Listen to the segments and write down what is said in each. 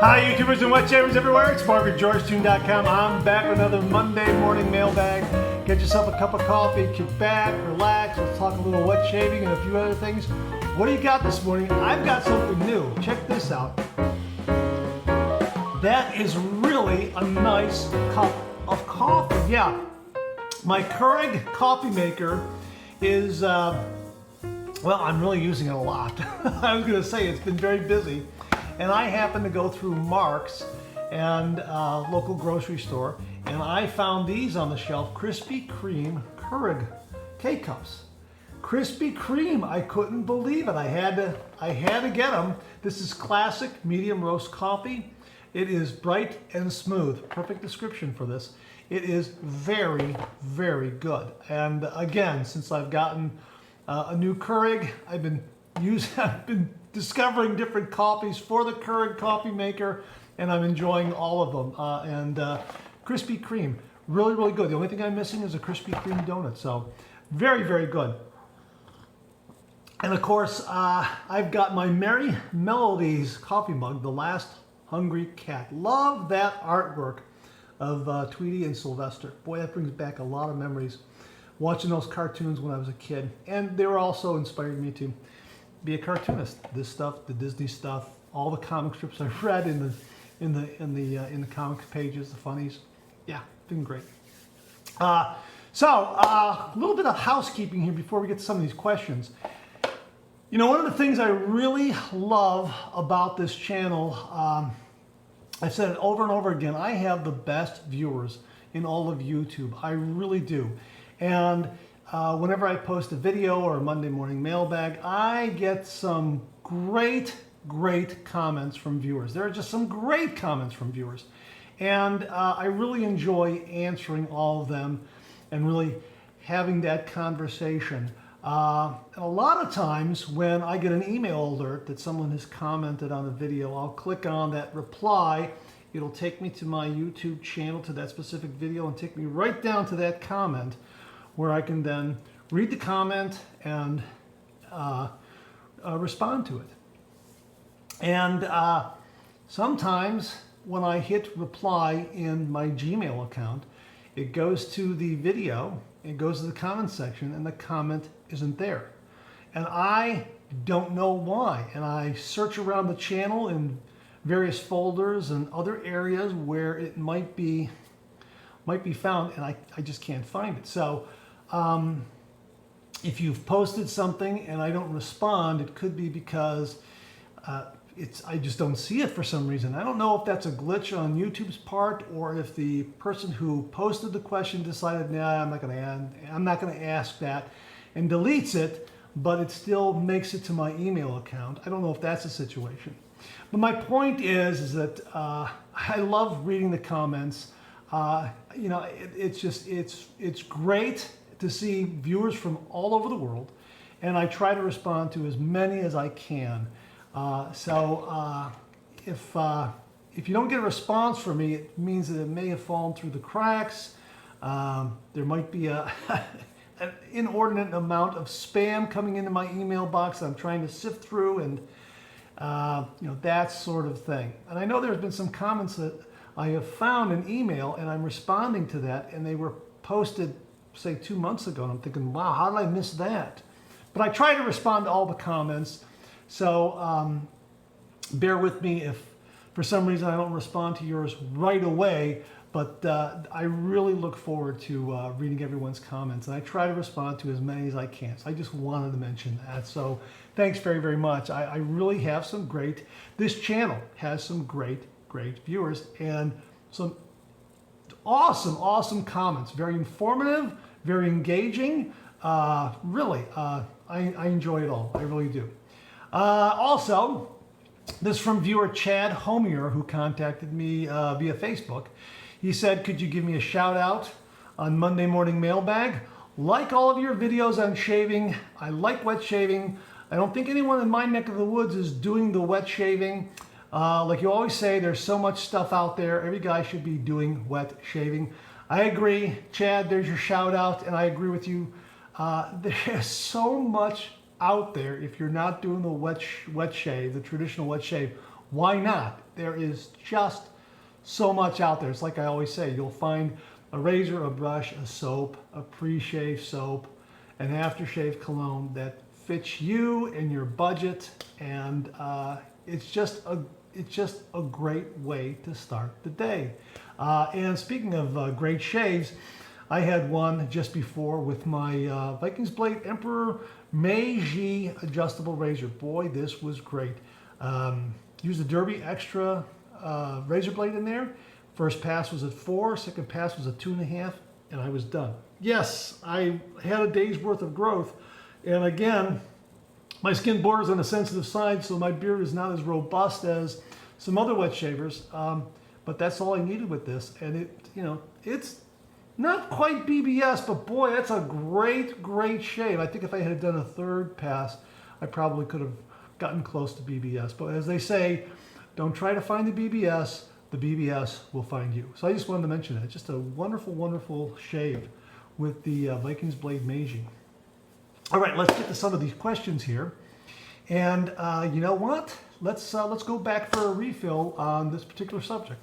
Hi YouTubers and wet shavers everywhere, it's Mark at GeorgeToon.com. I'm back with another Monday morning mailbag. Get yourself a cup of coffee, kick back, relax, let's talk a little wet shaving and a few other things. What do you got this morning? I've got something new. Check this out. That is really a nice cup of coffee. Yeah, my Keurig coffee maker is, well, I'm really using it a lot. I was going to say it's been very busy. And I happened to go through Mark's and local grocery store, and I found these on the shelf, Krispy Kreme Keurig K-Cups. Krispy Kreme, I couldn't believe it. I had to get them. This is classic medium roast coffee. It is bright and smooth. Perfect description for this. It is very, very good. And again, since I've gotten a new Keurig, I've been discovering different coffees for the Keurig coffee maker, and I'm enjoying all of them. Krispy Kreme, really, really good. The only thing I'm missing is a Krispy Kreme donut. So very, very good. And of course, I've got my Merry Melodies coffee mug, The Last Hungry Cat. Love that artwork of Tweety and Sylvester. Boy, that brings back a lot of memories. Watching those cartoons when I was a kid. And they were also inspiring me to be a cartoonist. This stuff, the Disney stuff, all the comic strips I've read in the comic pages, the funnies. Yeah, been great. So a little bit of housekeeping here before we get to some of these questions. You know, one of the things I really love about this channel, I've said it over and over again, I have the best viewers in all of YouTube. I really do. And whenever I post a video or a Monday morning mailbag, I get some great comments from viewers. There are just some great comments from viewers. And I really enjoy answering all of them and really having that conversation. A lot of times when I get an email alert that someone has commented on a video, I'll click on that reply. It'll take me to my YouTube channel, to that specific video, and take me right down to that comment, where I can then read the comment and respond to it. And sometimes when I hit reply in my Gmail account, it goes to the video, it goes to the comment section, and the comment isn't there. And I don't know why. And I search around the channel in various folders and other areas where it might be found, and I just can't find it. So if you've posted something and I don't respond, it could be because I just don't see it for some reason. I don't know if that's a glitch on YouTube's part, or if the person who posted the question decided, nah, I'm not going to ask that, and deletes it, but it still makes it to my email account. I don't know if that's the situation. But my point is that I love reading the comments. You know, it's great to see viewers from all over the world, and I try to respond to as many as I can. If you don't get a response from me, it means that it may have fallen through the cracks. There might be an inordinate amount of spam coming into my email box that I'm trying to sift through, and you know, that sort of thing. And I know there's been some comments that I have found in email, and I'm responding to that, and they were posted, say, 2 months ago, and I'm thinking, wow, how did I miss that? But I try to respond to all the comments, so bear with me if for some reason I don't respond to yours right away, but I really look forward to reading everyone's comments, and I try to respond to as many as I can. So I just wanted to mention that. So thanks very, very much. I really have some great, this channel has some great viewers and some awesome comments. Very informative, very engaging. Really, I enjoy it all. I really do. Also, this from viewer Chad Homier, who contacted me via Facebook. He said, could you give me a shout out on Monday Morning Mailbag? Like all of your videos on shaving, I like wet shaving. I don't think anyone in my neck of the woods is doing the wet shaving. Like you always say, there's so much stuff out there. Every guy should be doing wet shaving. I agree, Chad, there's your shout out, and I agree with you. There's so much out there. If you're not doing the wet shave, the traditional wet shave, Why not? There is just so much out there. It's like I always say, you'll find a razor, a brush, a soap, a pre-shave soap, an aftershave cologne that fits you and your budget, and it's just a great way to start the day. And speaking of great shaves, I had one just before with my Vikings Blade Emperor Meiji adjustable razor. Boy, this was great. Used the Derby Extra razor blade in there. First pass was at 4, second pass was at 2.5, and I was done. Yes, I had a day's worth of growth, and again, my skin borders on the sensitive side, so my beard is not as robust as some other wet shavers, but that's all I needed with this, and it's not quite BBS, but boy, that's a great shave. I think if I had done a third pass, I probably could have gotten close to BBS. But as they say, don't try to find the BBS will find you. So I just wanted to mention that. Just a wonderful shave with the Vikings Blade Meiji. All right, let's get to some of these questions here. And you know what? Let's go back for a refill on this particular subject.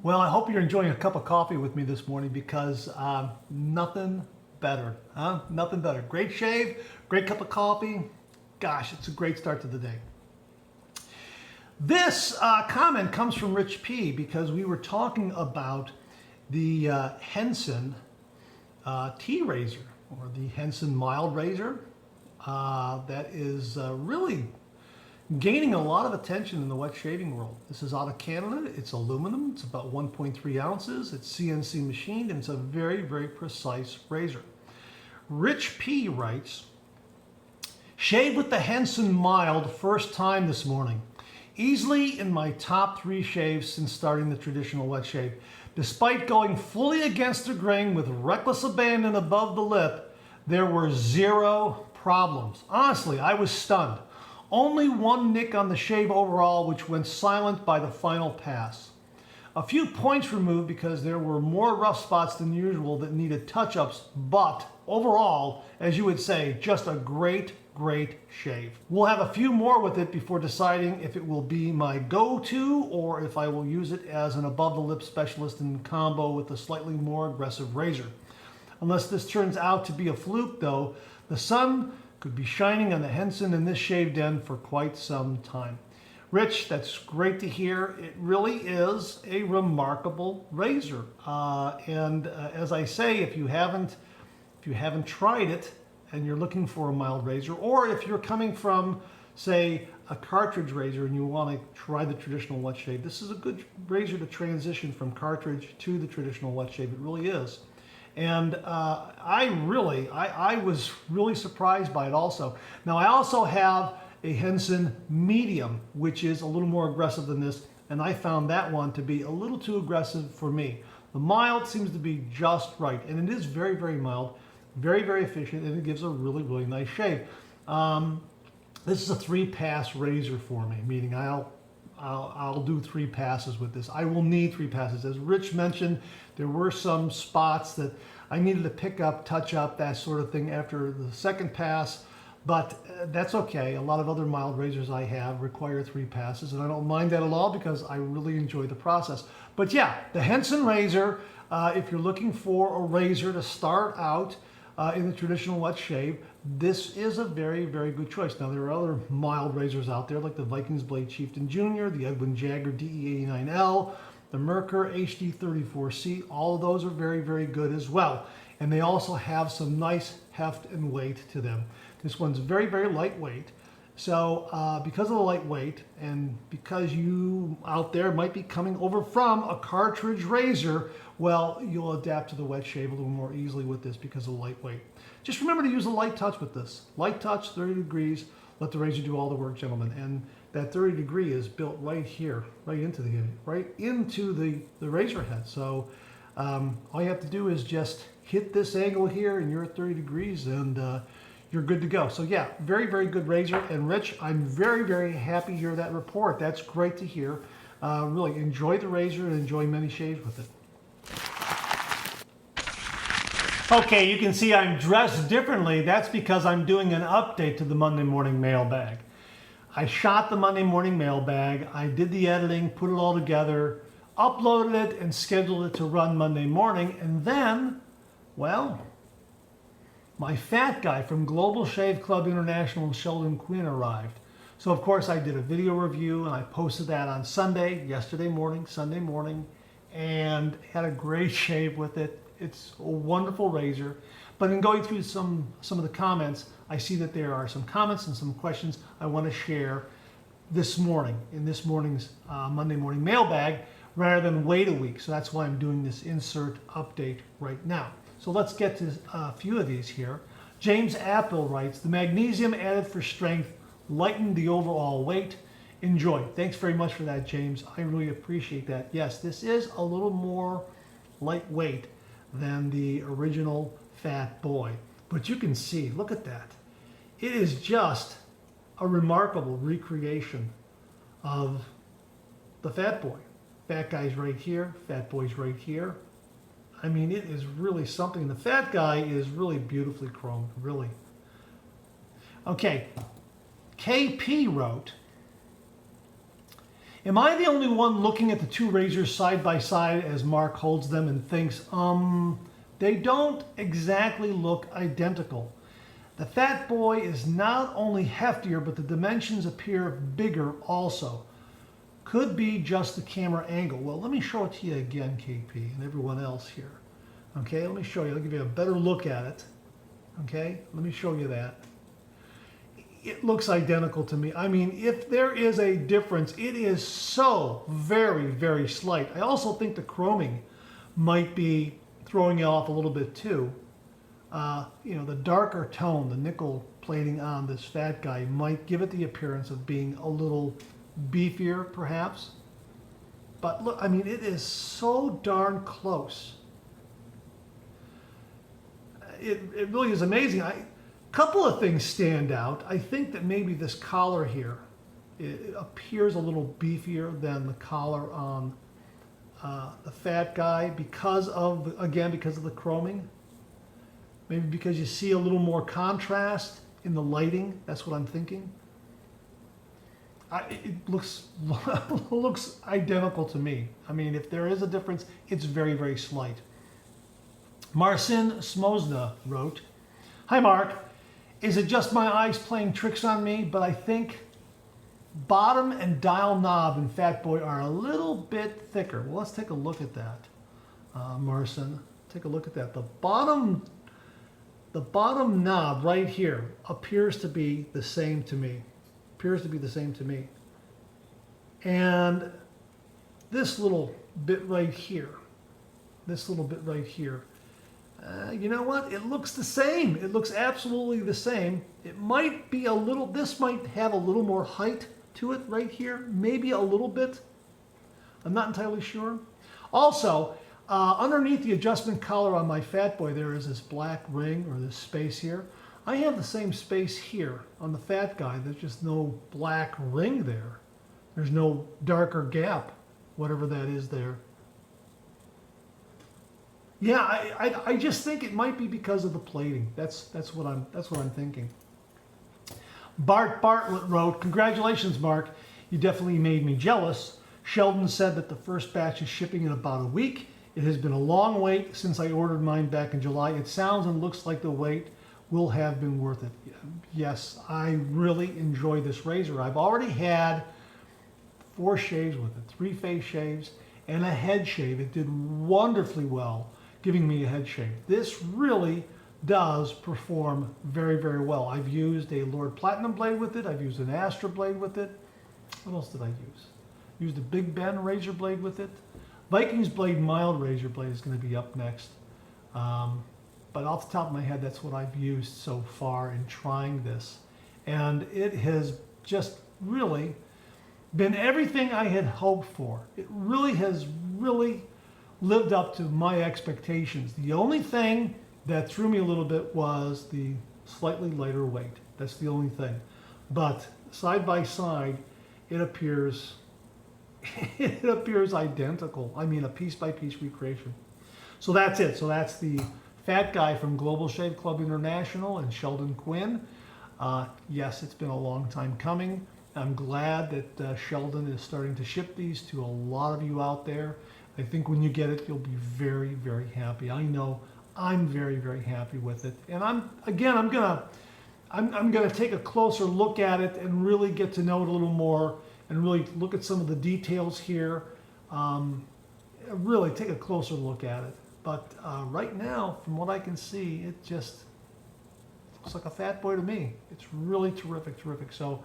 Well, I hope you're enjoying a cup of coffee with me this morning, because nothing better, huh? Nothing better. Great shave, great cup of coffee. Gosh, it's a great start to the day. This comment comes from Rich P, because we were talking about the Henson T razor, or the Henson mild razor, that is really gaining a lot of attention in the wet shaving world. This is out of Canada. It's aluminum. It's about 1.3 ounces. It's CNC machined, and it's a very precise razor. Rich P writes, "Shave with the Henson mild first time this morning. Easily in my top 3 shaves since starting the traditional wet shave. Despite going fully against the grain with reckless abandon above the lip, there were 0 problems. Honestly, I was stunned. Only 1 nick on the shave overall, which went silent by the final pass. A few points removed because there were more rough spots than usual that needed touch-ups, but overall, as you would say, just a great shave. We'll have a few more with it before deciding if it will be my go-to or if I will use it as an above-the-lip specialist in combo with a slightly more aggressive razor. Unless this turns out to be a fluke, though, the sun could be shining on the Henson in this shave den for quite some time." Rich, that's great to hear. It really is a remarkable razor. As I say, if you haven't tried it and you're looking for a mild razor, or if you're coming from, say, a cartridge razor and you want to try the traditional wet shave, this is a good razor to transition from cartridge to the traditional wet shave. It really is. And I was really surprised by it also. Now, I also have a Henson medium, which is a little more aggressive than this, and I found that one to be a little too aggressive for me. The mild seems to be just right, and it is very mild, very efficient, and it gives a really nice shave. This is a 3-pass razor for me, meaning I'll do 3 passes with this. I will need 3 passes. As Rich mentioned, there were some spots that I needed to pick up, touch up, that sort of thing after the second pass, but that's okay. A lot of other mild razors I have require 3 passes, and I don't mind that at all because I really enjoy the process. But yeah, the Henson razor, if you're looking for a razor to start out in the traditional wet shave, this is a very good choice. Now, there are other mild razors out there like the Vikings Blade Chieftain Jr., the Edwin Jagger DE89L, the Merkur HD34C. All of those are very good as well. And they also have some nice heft and weight to them. This one's very lightweight. So because of the lightweight, and because you out there might be coming over from a cartridge razor, well, you'll adapt to the wet shave a little more easily with this because of the lightweight. Just remember to use a light touch with this. Light touch, 30 degrees, let the razor do all the work, gentlemen. And that 30 degree is built right here, right into the razor head. So all you have to do is just hit this angle here and you're at 30 degrees and you're good to go. So yeah, very good razor. And Rich, I'm very happy to hear that report. That's great to hear. Really enjoy the razor and enjoy many shaves with it. Okay, you can see I'm dressed differently. That's because I'm doing an update to the Monday morning mailbag. I shot the Monday morning mailbag, I did the editing, put it all together, uploaded it, and scheduled it to run Monday morning, and then, well, my fat guy from Global Shave Club International in Sheldon Queen arrived. So of course I did a video review and I posted that on Sunday, yesterday morning, Sunday morning, and had a great shave with it. It's a wonderful razor. But in going through some of the comments, I see that there are some comments and some questions I want to share this morning, in this morning's Monday morning mailbag, rather than wait a week. So that's why I'm doing this insert update right now. So let's get to a few of these here. James Apple writes, the magnesium added for strength lightened the overall weight. Enjoy. Thanks very much for that, James. I really appreciate that. Yes, this is a little more lightweight than the original Fat Boy. But you can see, look at that. It is just a remarkable recreation of the Fat Boy. Fat Guy's right here, Fat Boy's right here. I mean, it is really something. The Fat Guy is really beautifully chromed, really. Okay, KP wrote, am I the only one looking at the two razors side by side as Mark holds them and thinks, they don't exactly look identical. The Fat Boy is not only heftier, but the dimensions appear bigger also. Could be just the camera angle. Well, let me show it to you again, KP, and everyone else here. Okay, let me show you. I'll give you a better look at it. Okay, let me show you that. It looks identical to me. I mean, if there is a difference, it is so very, very slight. I also think the chroming might be throwing you off a little bit too. You know, the darker tone, the nickel plating on this Fat Guy might give it the appearance of being a little beefier, perhaps. But look, I mean, it is so darn close. It really is amazing. Couple of things stand out. I think that maybe this collar here, it appears a little beefier than the collar on the Fat Guy because of, again, because of the chroming. Maybe because you see a little more contrast in the lighting. That's what I'm thinking. It looks looks identical to me. I mean, if there is a difference, it's very, very slight. Marcin Smozna wrote, hi Mark, is it just my eyes playing tricks on me? But I think bottom and dial knob in Fat Boy are a little bit thicker. Well, let's take a look at that, Marcin. Take a look at that. The bottom knob right here appears to be the same to me. Appears to be the same to me. And this little bit right here, you know what? It looks the same. It looks absolutely the same. It might be a little, this might have a little more height to it right here. Maybe a little bit. I'm not entirely sure. Also, underneath the adjustment collar on my Fat Boy, there is this black ring or this space here. I have the same space here on the Fat Guy. There's just no black ring there. There's no darker gap, whatever that is there. Yeah, I just think it might be because of the plating. That's what I'm thinking. Bart Bartlett wrote, congratulations, Mark. You definitely made me jealous. Sheldon said that the first batch is shipping in about a week. It has been a long wait since I ordered mine back in July. It sounds and looks like the wait will have been worth it. Yes, I really enjoy this razor. I've already had 4 shaves with it, 3 face shaves and a head shave. It did wonderfully well giving me a head shave. This really does perform very, very well. I've used a Lord Platinum blade with it. I've used an Astra blade with it. What else did I use? Used a Big Ben razor blade with it. Vikings blade mild razor blade is going to be up next. But off the top of my head, that's what I've used so far in trying this. And it has just really been everything I had hoped for. It really has lived up to my expectations. The only thing that threw me a little bit was the slightly lighter weight. That's the only thing. But side by side, it appears identical. I mean, a piece by piece recreation. So that's it. So that's the Fatguy from Global Shave Club International and Sheldon Quinn. Yes, it's been a long time coming. I'm glad that Sheldon is starting to ship these to a lot of you out there. I think when you get it, you'll be very, very happy. I know I'm very, very happy with it. And I'm gonna take a closer look at it and really get to know it a little more and really look at some of the details here. Really take a closer look at it. But right now, from what I can see, it just looks like a fat boy to me. It's really terrific, terrific. So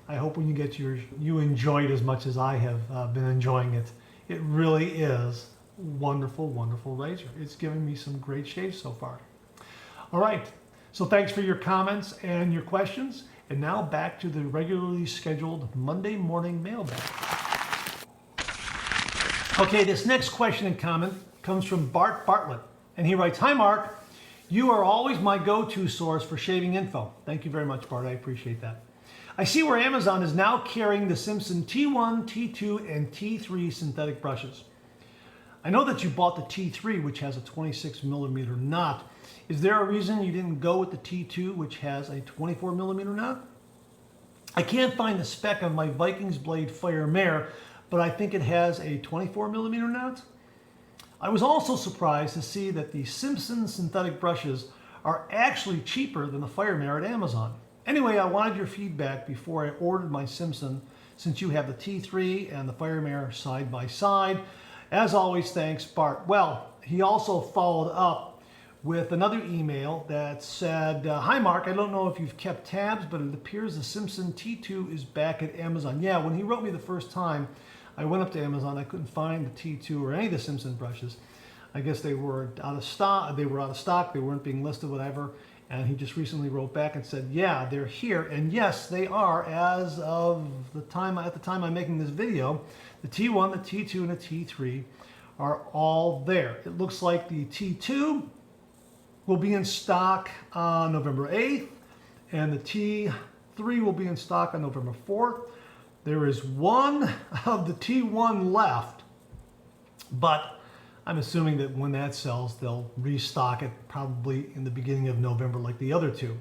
I hope when you get yours, you enjoy it as much as I have been enjoying it. It really is wonderful, wonderful razor. It's given me some great shaves so far. All right, so thanks for your comments and your questions. And now back to the regularly scheduled Monday morning mailbag. Okay, this next question and comment comes from Bart Bartlett. And he writes, "Hi Mark, you are always my go-to source for shaving info." Thank you very much, Bart, I appreciate that. "I see where Amazon is now carrying the Simpson T1, T2, and T3 synthetic brushes. I know that you bought the T3, which has a 26mm knot. Is there a reason you didn't go with the T2, which has a 24mm knot? I can't find the spec on my Vikings blade Fire Mare, but I think it has a 24mm knot. I was also surprised to see that the Simpson synthetic brushes are actually cheaper than the Fire Mare at Amazon. Anyway, I wanted your feedback before I ordered my Simpson, since you have the T3 and the Fire Mare side by side. As always, thanks, Bart." Well, he also followed up with another email that said, "Hi Mark, I don't know if you've kept tabs, but it appears the Simpson T2 is back at Amazon." Yeah, when he wrote me the first time, I went up to Amazon. I couldn't find the T2 or any of the Simpson brushes. I guess they were out of stock. They weren't being listed, whatever. And he just recently wrote back and said, "Yeah, they're here." And yes, they are as of the time I'm making this video. The T1, the T2, and the T3 are all there. It looks like the T2 will be in stock on November 8th, and the T3 will be in stock on November 4th. There is one of the T1 left, but I'm assuming that when that sells, they'll restock it probably in the beginning of November like the other two.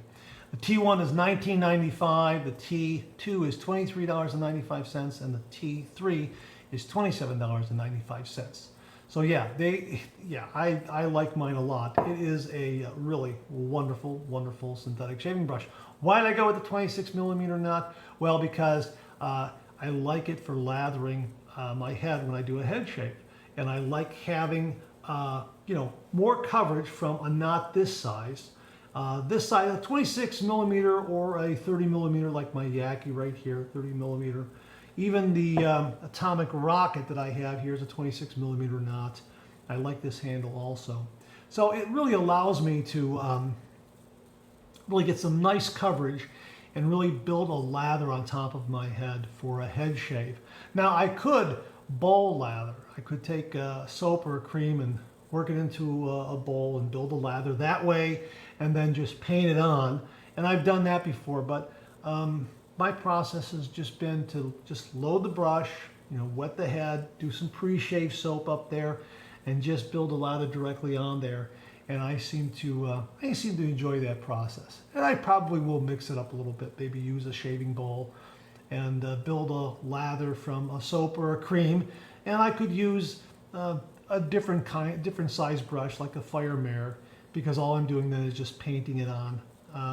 The T1 is $19.95, the T2 is $23.95, and the T3 is $27.95. So yeah, I like mine a lot. It is a really wonderful, wonderful synthetic shaving brush. Why did I go with the 26mm knot? Well, because I like it for lathering my head when I do a head shave. And I like having, more coverage from a knot this size. This size, a 26mm or a 30mm, like my Yaki right here, 30mm. Even the Atomic Rocket that I have here is a 26mm knot. I like this handle also. So it really allows me to really get some nice coverage and really build a lather on top of my head for a head shave. Now I could bowl lather. I could take soap or a cream and work it into a bowl and build a lather that way, and then just paint it on. And I've done that before, but my process has just been to just load the brush, wet the head, do some pre-shave soap up there, and just build a lather directly on there. And I seem to enjoy that process. And I probably will mix it up a little bit, maybe use a shaving bowl and build a lather from a soap or a cream. And I could use a different size brush, like a Fire Mare, because all I'm doing then is just painting it on.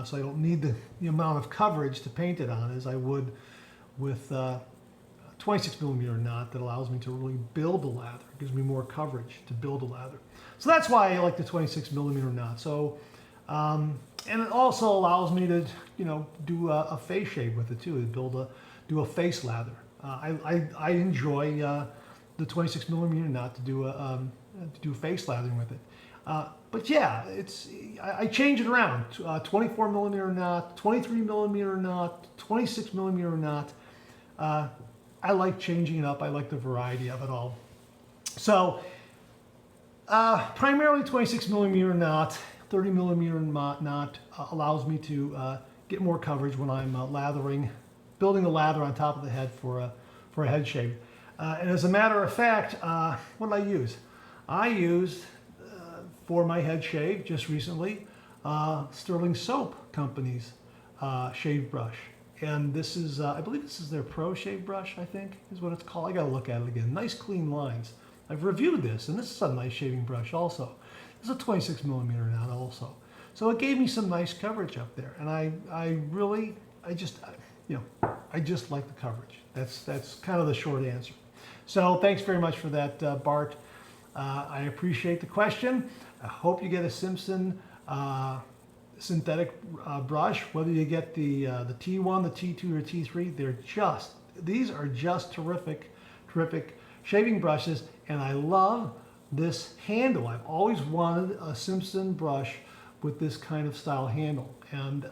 So I don't need the amount of coverage to paint it on as I would with a 26mm knot that allows me to really build a lather. It gives me more coverage to build a lather. So that's why I like the 26mm knot. So, and it also allows me to, do a face shave with it too, to do a face lather. I enjoy the 26mm knot to do face lathering with it. But yeah, I change it around. 24mm knot, 23mm knot, 26mm knot. I like changing it up. I like the variety of it all. So primarily 26mm knot, 30mm knot allows me to get more coverage when I'm building a lather on top of the head for a head shave. And as a matter of fact, what did I use? I used for my head shave just recently, Sterling Soap Company's shave brush. And this is, I believe this is their Pro Shave Brush, I think, is what it's called. I gotta look at it again. Nice clean lines. I've reviewed this, and this is a nice shaving brush also. This is a 26 millimeter now also. So it gave me some nice coverage up there. And I just like the coverage. That's kind of the short answer. So thanks very much for that, Bart. I appreciate the question. I hope you get a Simpson synthetic brush, whether you get the T1, the T2, or T3. These are just terrific shaving brushes, and I love this handle. I've always wanted a Simpson brush with this kind of style handle, and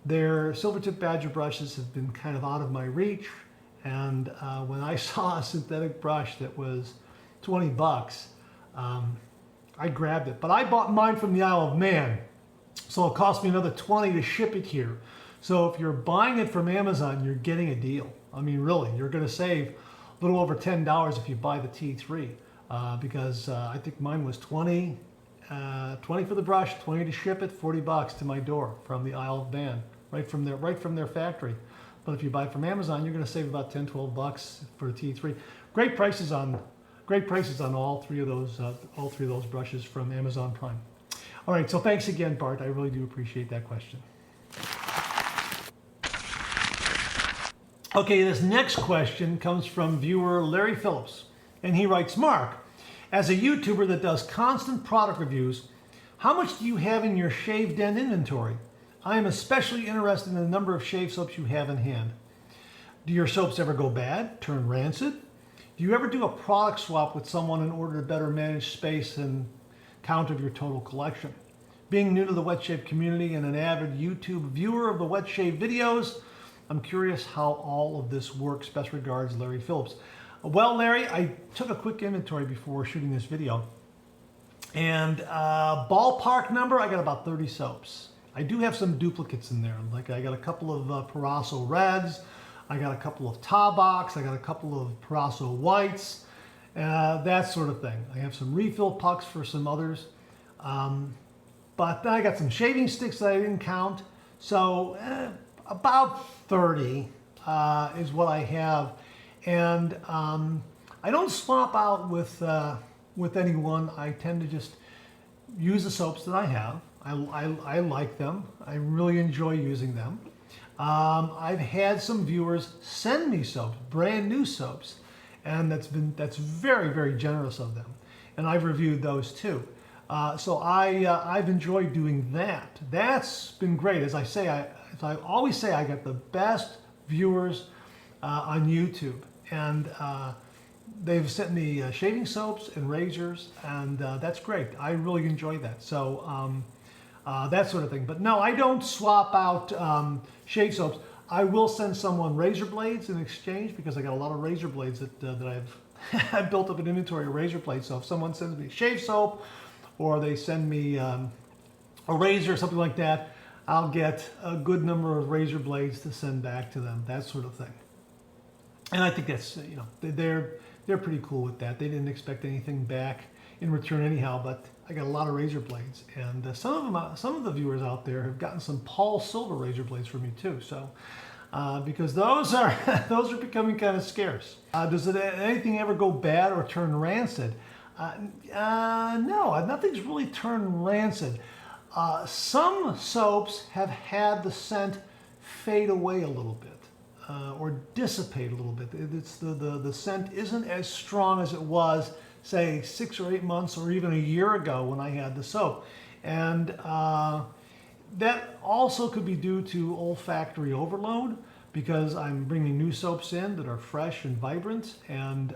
their silver tip badger brushes have been kind of out of my reach, and when I saw a synthetic brush that was 20 bucks, I grabbed it. But I bought mine from the Isle of Man, so it cost me another 20 to ship it here. So if you're buying it from Amazon, you're getting a deal. I mean, really, you're going to save a little over $10 if you buy the T3, because I think mine was 20 for the brush, 20 to ship it, 40 bucks to my door from the Isle of Man, right from their factory. But if you buy from Amazon, you're going to save about 10, 12 bucks for the T3. Great prices on all three of those brushes from Amazon Prime. All right, so thanks again, Bart. I really do appreciate that question. Okay, this next question comes from viewer Larry Phillips, and he writes, Mark, as a YouTuber that does constant product reviews, how much do you have in your shave den inventory? I am especially interested in the number of shave soaps you have in hand. Do your soaps ever go bad, turn rancid? Do you ever do a product swap with someone in order to better manage space and count of your total collection? Being new to the wet shave community and an avid YouTube viewer of the wet shave videos, I'm curious how all of this works. Best regards, Larry Phillips. Well, Larry, I took a quick inventory before shooting this video, and ballpark number, I got about 30 soaps. I do have some duplicates in there. Like I got a couple of Parasso Reds, I got a couple of Tabox, I got a couple of Parasso Whites, that sort of thing. I have some refill pucks for some others. But then I got some shaving sticks that I didn't count. So about 30 is what I have. And I don't swap out with anyone. I tend to just use the soaps that I have. I like them. I really enjoy using them. I've had some viewers send me soaps, brand new soaps, and that's very, very generous of them. And I've reviewed those too. So I've enjoyed doing that. That's been great. As I always say, I get the best viewers on YouTube, and they've sent me shaving soaps and razors, and that's great. I really enjoy that. So that sort of thing. But no, I don't swap out shave soaps. I will send someone razor blades in exchange, because I got a lot of razor blades that I've built up an inventory of razor blades. So if someone sends me shave soap, or they send me a razor or something like that, I'll get a good number of razor blades to send back to them, that sort of thing. And I think that's, they're pretty cool with that. They didn't expect anything back in return anyhow, but I got a lot of razor blades. And some of the viewers out there have gotten some Paul Silver razor blades from me too. So, because those are becoming kind of scarce. Does anything ever go bad or turn rancid? No, nothing's really turned rancid. Some soaps have had the scent fade away a little bit, or dissipate a little bit. It's the scent isn't as strong as it was, say, 6 or 8 months or even a year ago when I had the soap. And that also could be due to olfactory overload, because I'm bringing new soaps in that are fresh and vibrant, and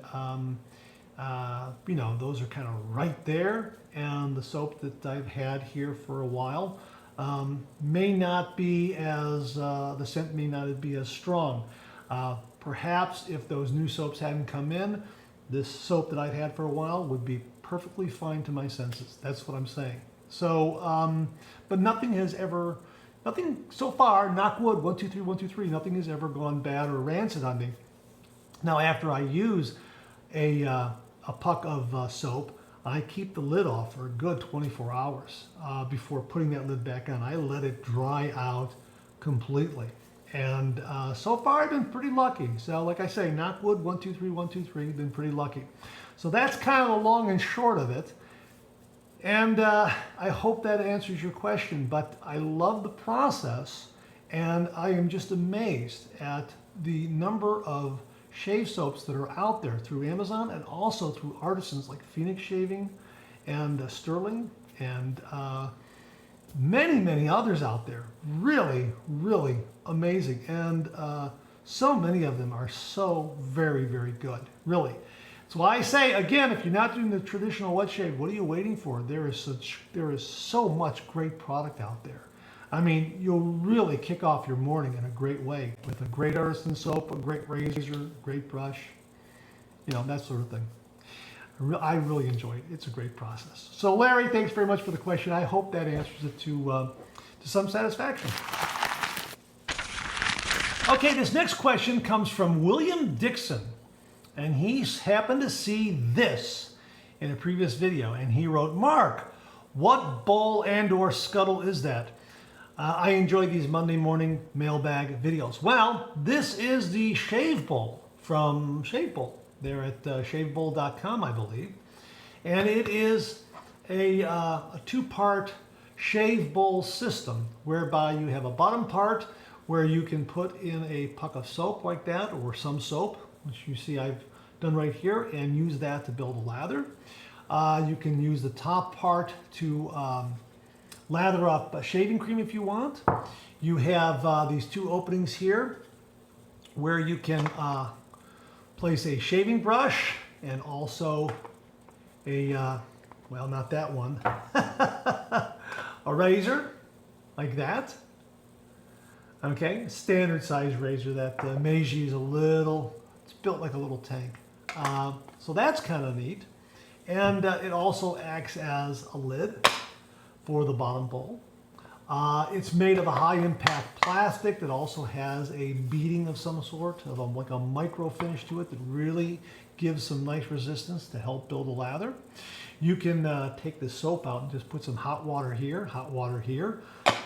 those are kind of right there, and the soap that I've had here for a while may not be as, the scent may not be as strong. Perhaps if those new soaps hadn't come in, this soap that I've had for a while would be perfectly fine to my senses. That's what I'm saying. So, but nothing so far, knock wood, 1, 2, 3, 1, 2, 3, nothing has ever gone bad or rancid on me. Now, after I use a puck of soap, I keep the lid off for a good 24 hours before putting that lid back on. I let it dry out completely. And so far I've been pretty lucky. So like I say, knock wood, 1, 2, 3, 1, 2, 3, been pretty lucky. So that's kind of the long and short of it. And I hope that answers your question, but I love the process, and I am just amazed at the number of shave soaps that are out there through Amazon and also through artisans like Phoenix Shaving and Sterling and many, many others out there. Really, really amazing. And so many of them are so very, very good, really. That's why I say, again, if you're not doing the traditional wet shave, what are you waiting for? There is so much great product out there. I mean, you'll really kick off your morning in a great way with a great artisan soap, a great razor, great brush, you know, that sort of thing. I really enjoy it. It's a great process. So Larry, thanks very much for the question. I hope that answers it to some satisfaction. Okay, this next question comes from William Dixon. And he's happened to see this in a previous video. And he wrote, Mark, what bowl and or scuttle is that? I enjoy these Monday morning mailbag videos. Well, this is the shave bowl from Shave Bowl. They're at shavebowl.com, I believe. And it is a two-part shave bowl system whereby you have a bottom part where you can put in a puck of soap like that, or some soap, which you see I've done right here, and use that to build a lather. You can use the top part to lather up shaving cream if you want. You have these two openings here where you can place a shaving brush and also a, well, not that one, a razor like that. Okay, standard size razor. That Meiji is a little, it's built like a little tank. So that's kind of neat. And it also acts as a lid for the bottom bowl. It's made of a high impact plastic that also has a beading of some sort, of like a micro finish to it that really gives some nice resistance to help build a lather. You can take the soap out and just put some hot water here,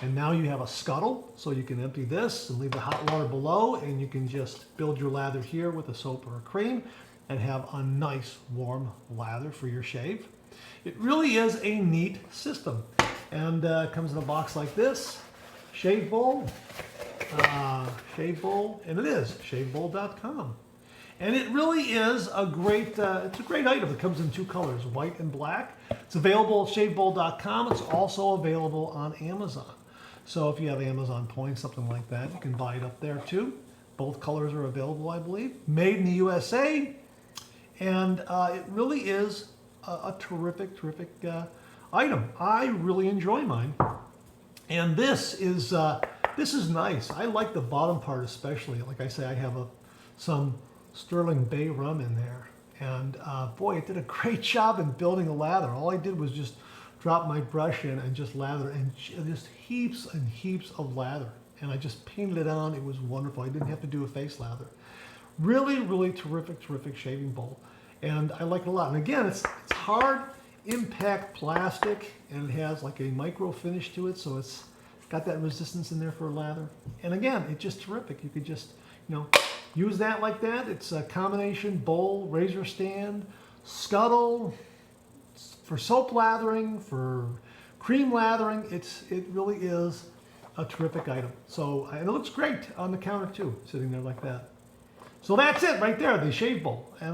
and now you have a scuttle, so you can empty this and leave the hot water below, and you can just build your lather here with a soap or a cream and have a nice warm lather for your shave. It really is a neat system, and comes in a box like this, Shave Bowl, and it is shavebowl.com. And it really is a great, it's a great item. It comes in two colors, white and black. It's available at shavebowl.com. It's also available on Amazon. So if you have Amazon points, something like that, you can buy it up there too. Both colors are available, I believe. Made in the USA. And it really is a terrific, terrific item. I really enjoy mine. And this is nice. I like the bottom part especially. Like I say, I have some Sterling Bay rum in there, and boy, it did a great job in building a lather. All I did was just drop my brush in and just lather, and just heaps and heaps of lather, and I just painted it on. It was wonderful. I didn't have to do a face lather. Really, really terrific, terrific shaving bowl, and I like it a lot. And again, it's hard impact plastic, and it has like a micro finish to it, so it's got that resistance in there for a lather. And again, it's just terrific. You could just, you know, use that like that. It's a combination bowl, razor stand, scuttle, for soap lathering, for cream lathering. It really is a terrific item. So, and it looks great on the counter too, sitting there like that. So that's it right there, the shave bowl. And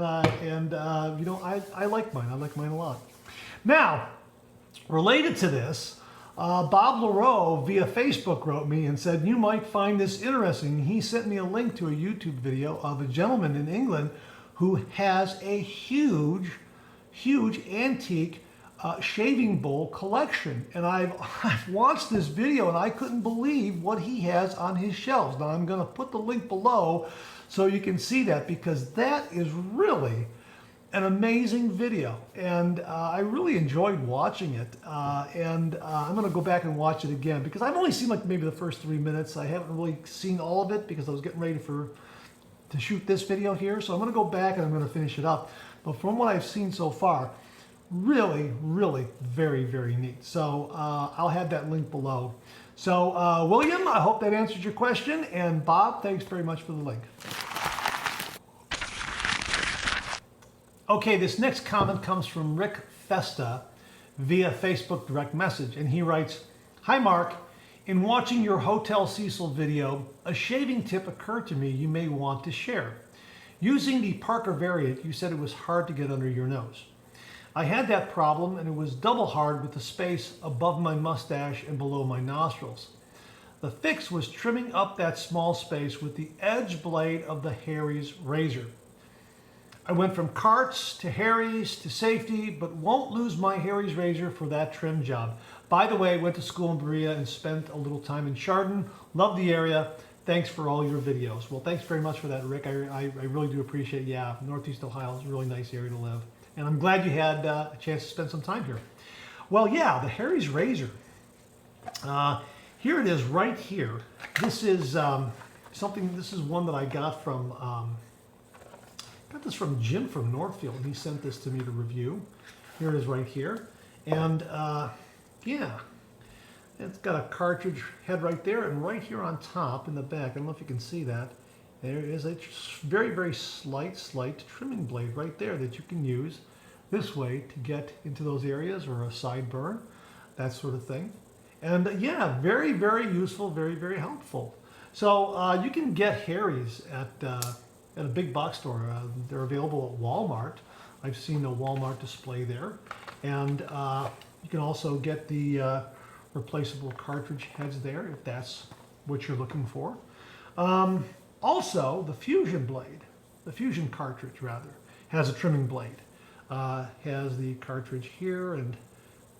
you know, I like mine. I like mine a lot. Now, related to this, Bob LaRoe via Facebook wrote me and said, you might find this interesting. He sent me a link to a YouTube video of a gentleman in England who has a huge, huge antique shaving bowl collection. And I've watched this video and I couldn't believe what he has on his shelves. Now I'm going to put the link below so you can see that, because that is really an amazing video, and I really enjoyed watching it, and I'm going to go back and watch it again, because I've only seen like maybe the first 3 minutes. I haven't really seen all of it because I was getting ready to shoot this video here, so I'm going to go back and I'm going to finish it up. But from what I've seen so far, really, really very, very neat. So I'll have that link below. So William, I hope that answers your question. And Bob, thanks very much for the link. Okay, this next comment comes from Rick Festa via Facebook direct message. And he writes, "Hi Mark, in watching your Hotel Cecil video, a shaving tip occurred to me you may want to share. Using the Parker variant, you said it was hard to get under your nose. I had that problem and it was double hard with the space above my mustache and below my nostrils. The fix was trimming up that small space with the edge blade of the Harry's razor. I went from Carts to Harry's to Safety, but won't lose my Harry's razor for that trim job. By the way, went to school in Berea and spent a little time in Chardon. Love the area. Thanks for all your videos." Well, thanks very much for that, Rick. I really do appreciate it. Yeah, Northeast Ohio is a really nice area to live. And I'm glad you had a chance to spend some time here. Well, yeah, the Harry's razor. Here it is right here. This is this is one that I got from, got this from Jim from Northfield. He sent this to me to review. Here it is right here. And yeah, it's got a cartridge head right there, and right here on top in the back, I don't know if you can see that, there is a very, very slight trimming blade right there that you can use this way to get into those areas, or a sideburn, that sort of thing. And yeah, very, very useful, very, very helpful. So you can get Harry's at a big box store. They're available at Walmart. I've seen a Walmart display there. And you can also get the replaceable cartridge heads there if that's what you're looking for. Also, the Fusion blade, the Fusion cartridge rather, has a trimming blade. Has the cartridge here and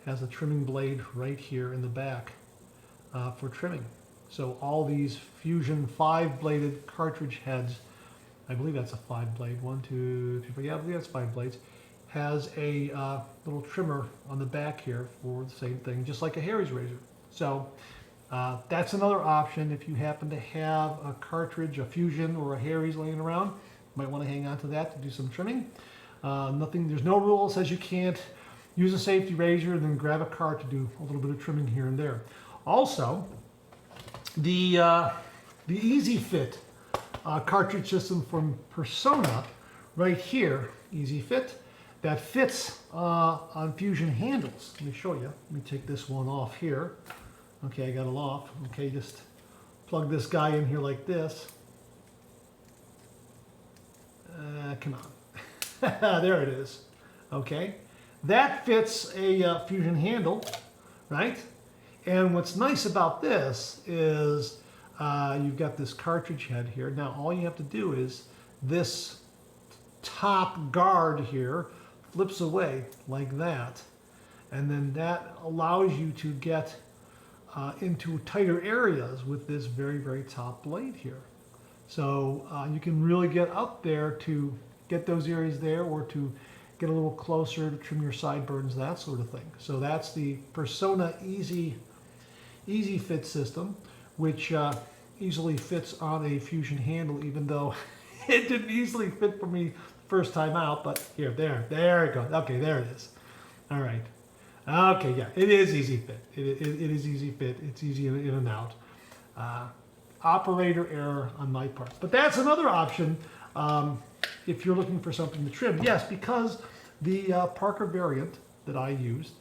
has a trimming blade right here in the back for trimming. So all these Fusion 5-bladed cartridge heads, I believe that's a 5-blade, 1, 2, 3, 4, yeah, I believe that's 5 blades, has a little trimmer on the back here for the same thing, just like a Harry's razor. So that's another option if you happen to have a cartridge, a Fusion or a Harry's laying around. You might want to hang on to that to do some trimming. There's no rule that says you can't use a safety razor and then grab a cart to do a little bit of trimming here and there. Also, the Easy Fit cartridge system from Persona, right here, Easy Fit, that fits on Fusion handles. Let me show you. Let me take this one off here. Okay, I got it off. Okay, just plug this guy in here like this. Come on. There it is. Okay, that fits a Fusion handle, right? And what's nice about this is you've got this cartridge head here. Now all you have to do is this top guard here flips away like that, and then that allows you to get into tighter areas with this very, very top blade here. So you can really get up there to get those areas there, or to get a little closer to trim your sideburns, that sort of thing. So that's the Persona Easy Fit system, which easily fits on a Fusion handle, even though it didn't easily fit for me first time out. But here, there it goes. Okay, there it is. All right. Okay, yeah, it is Easy Fit. It is Easy Fit. It's easy in and out. Operator error on my part. But that's another option if you're looking for something to trim. Yes, because the Parker variant that I used,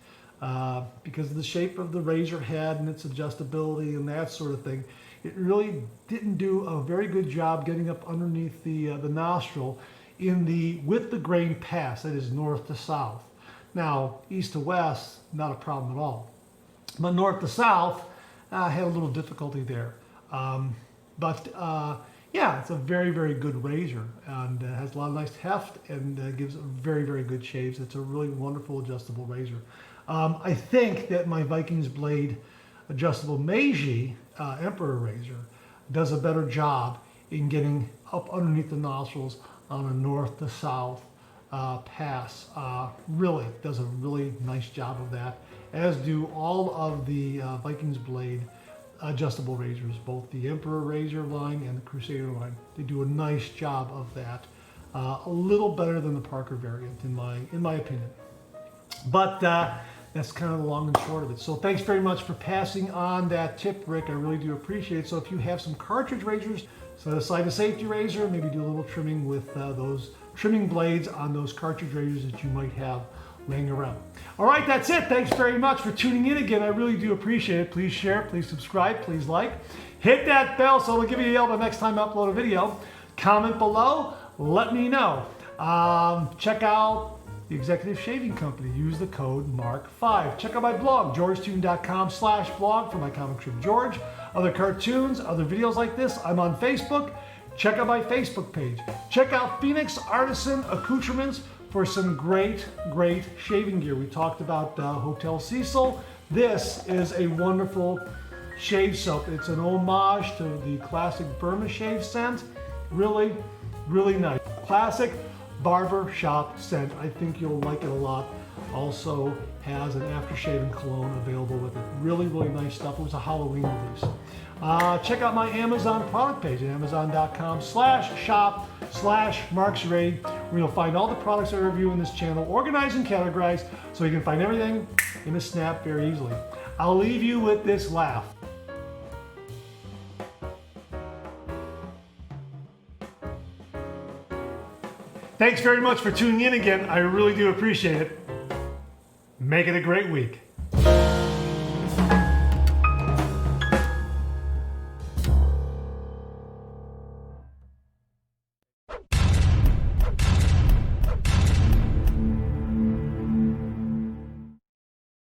because of the shape of the razor head and its adjustability and that sort of thing, it really didn't do a very good job getting up underneath the nostril with the grain pass, that is north to south. Now, east to west, not a problem at all. But north to south, had a little difficulty there. Yeah, it's a very, very good razor, and has a lot of nice heft, and gives very, very good shaves. It's a really wonderful adjustable razor. I think that my Vikings blade adjustable Meiji Emperor razor does a better job in getting up underneath the nostrils on a north to south pass. Really does a really nice job of that, as do all of the Vikings blade adjustable razors, both the Emperor razor line and the Crusader line. They do a nice job of that. A little better than the Parker variant in my opinion. But that's kind of the long and short of it. So thanks very much for passing on that tip, Rick. I really do appreciate it. So if you have some cartridge razors, set aside a safety razor, maybe do a little trimming with those trimming blades on those cartridge razors that you might have laying around. All right, that's it. Thanks very much for tuning in again. I really do appreciate it. Please share, please subscribe, please like. Hit that bell so it'll give you a yell the next time I upload a video. Comment below, let me know. Check out the Executive Shaving Company. Use the code MARK5. Check out my blog, georgetoon.com/blog for my comic strip George. Other cartoons, other videos like this. I'm on Facebook. Check out my Facebook page. Check out Phoenix Artisan Accoutrements for some great shaving gear. We talked about Hotel Cecil. This is a wonderful shave soap. It's an homage to the classic Burma shave scent. Really nice. Classic barber shop scent. I think you'll like it a lot. Also has an after-shaving cologne available with it. Really nice stuff. It was a Halloween release. Check out my Amazon product page at amazon.com/shop/marksraid, where you'll find all the products I review in this channel, organized and categorized, so you can find everything in a snap very easily. I'll leave you with this laugh. Thanks very much for tuning in again. I really do appreciate it. Make it a great week.